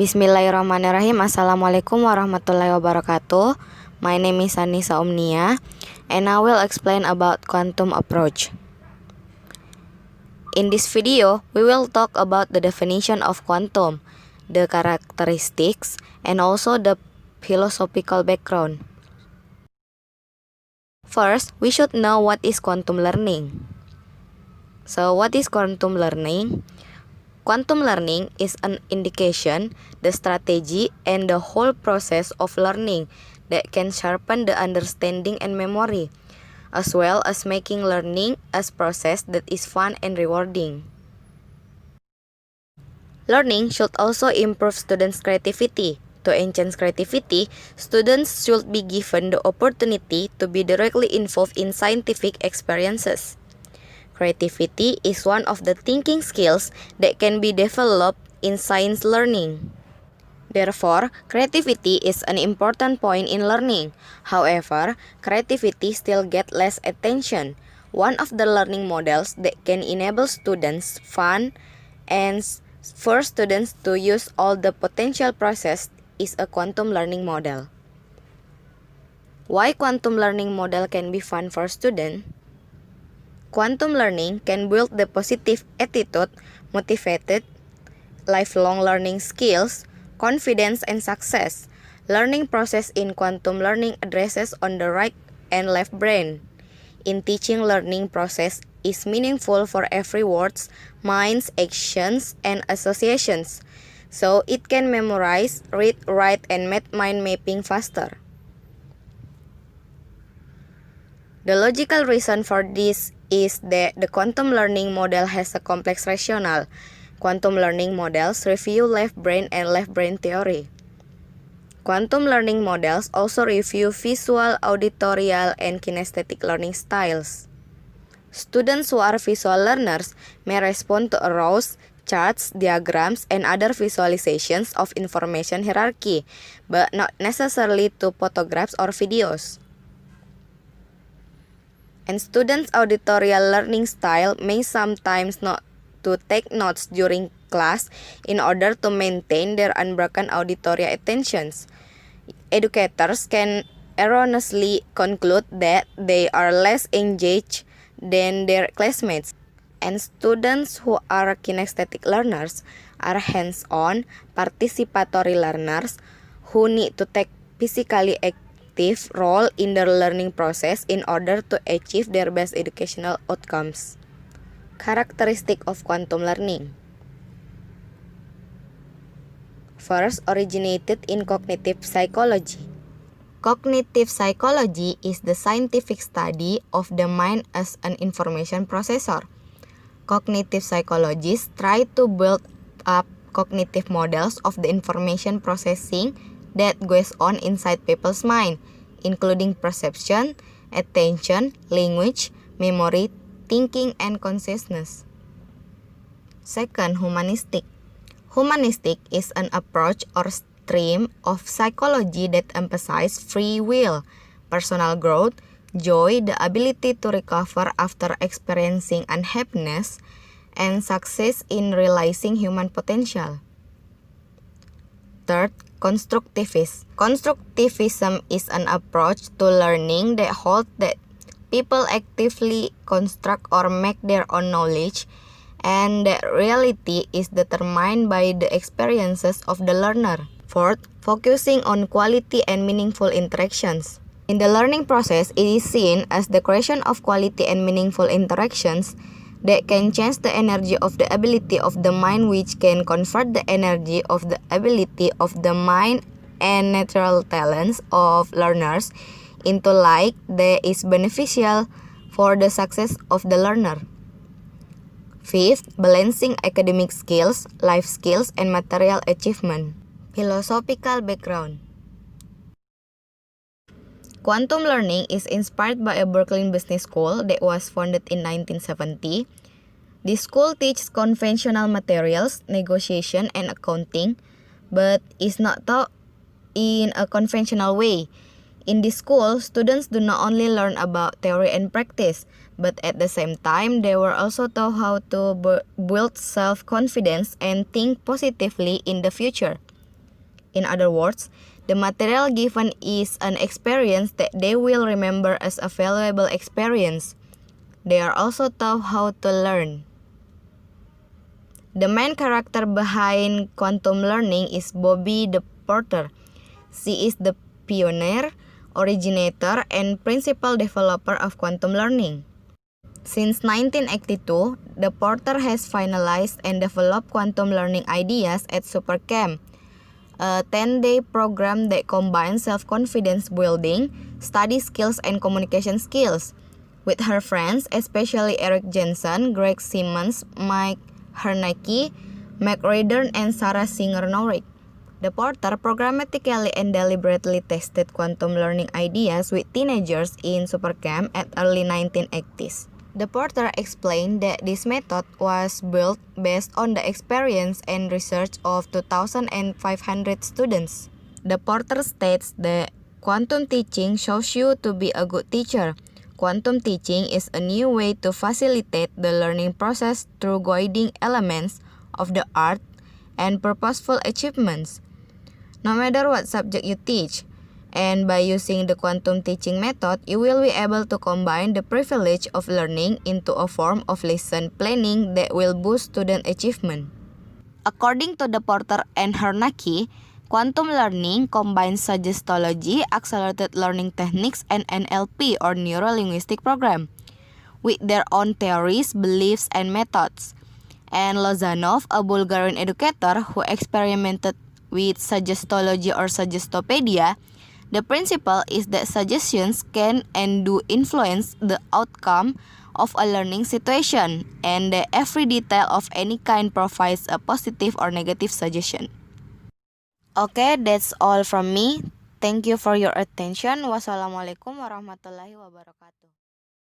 Bismillahirrahmanirrahim. Assalamualaikum warahmatullahi wabarakatuh. My name is Anissa Omnia and I will explain about quantum approach. In this video, we will talk about the definition of quantum, the characteristics, and also the philosophical background. First, we should know what is quantum learning. So, what is quantum learning? Quantum learning is an indication, the strategy, and the whole process of learning that can sharpen the understanding and memory, as well as making learning a process that is fun and rewarding. Learning should also improve students' creativity. To enhance creativity, students should be given the opportunity to be directly involved in scientific experiences. Creativity is one of the thinking skills that can be developed in science learning. Therefore, creativity is an important point in learning. However, creativity still gets less attention. One of the learning models that can enable students fun and for students to use all the potential process is a quantum learning model. Why quantum learning model can be fun for students? Quantum learning can build the positive attitude, motivated, lifelong learning skills, confidence, and success. Learning process in quantum learning addresses on the right and left brain. In teaching, learning process is meaningful for every words, minds, actions, and associations. So it can memorize, read, write, and make mind mapping faster. The logical reason for this is that the quantum learning model has a complex rationale. Quantum learning models review left brain and left brain theory. Quantum learning models also review visual, auditorial, and kinesthetic learning styles. Students who are visual learners may respond to arrows, charts, diagrams, and other visualizations of information hierarchy, but not necessarily to photographs or videos. And students' auditorial learning style may sometimes not to take notes during class in order to maintain their unbroken auditory attentions. Educators can erroneously conclude that they are less engaged than their classmates. And students who are kinesthetic learners are hands-on, participatory learners who need to take physically active role in their learning process in order to achieve their best educational outcomes. Characteristic of quantum learning. First, originated in cognitive psychology. Cognitive psychology is the scientific study of the mind as an information processor. Cognitive psychologists try to build up cognitive models of the information processing that goes on inside people's mind, including perception, attention, language, memory, thinking, and consciousness. Second, humanistic. Humanistic is an approach or stream of psychology that emphasizes free will, personal growth, joy, the ability to recover after experiencing unhappiness, and success in realizing human potential. Third, constructivism. Constructivism is an approach to learning that holds that people actively construct or make their own knowledge and that reality is determined by the experiences of the learner. Fourth, focusing on quality and meaningful interactions. In the learning process, it is seen as the creation of quality and meaningful interactions that can change the energy of the ability of the mind, which can convert the energy of the ability of the mind and natural talents of learners into like that is beneficial for the success of the learner. Fifth, balancing academic skills, life skills, and material achievement. Philosophical background. Quantum learning is inspired by a Berkeley business school that was founded in 1970. This school teaches conventional materials, negotiation, and accounting, but is not taught in a conventional way. In this school, students do not only learn about theory and practice, but at the same time, they were also taught how to build self-confidence and think positively in the future. In other words, the material given is an experience that they will remember as a valuable experience. They are also taught how to learn. The main character behind quantum learning is Bobby the Porter. She is the pioneer, originator, and principal developer of quantum learning. Since 1982, the Porter has finalized and developed quantum learning ideas at Supercamp, a 10-day program that combines self-confidence building, study skills, and communication skills. With her friends, especially Eric Jensen, Greg Simmons, Mike Hernacki, Mac Radern, and Sarah Singer-Norrick, the Porter programmatically and deliberately tested quantum learning ideas with teenagers in Supercamp at early 1980s. The Porter explained that this method was built based on the experience and research of 2,500 students. The Porter states that quantum teaching shows you to be a good teacher. Quantum teaching is a new way to facilitate the learning process through guiding elements of the art and purposeful achievements, no matter what subject you teach. And by using the quantum teaching method, you will be able to combine the privilege of learning into a form of lesson planning that will boost student achievement. According to the Porter and Hernacki, quantum learning combines suggestology, accelerated learning techniques, and NLP or neuro-linguistic program with their own theories, beliefs, and methods. And Lozanov, a Bulgarian educator who experimented with suggestology or suggestopedia, the principle is that suggestions can and do influence the outcome of a learning situation, and that every detail of any kind provides a positive or negative suggestion. Okay, that's all from me. Thank you for your attention. Wassalamualaikum warahmatullahi wabarakatuh.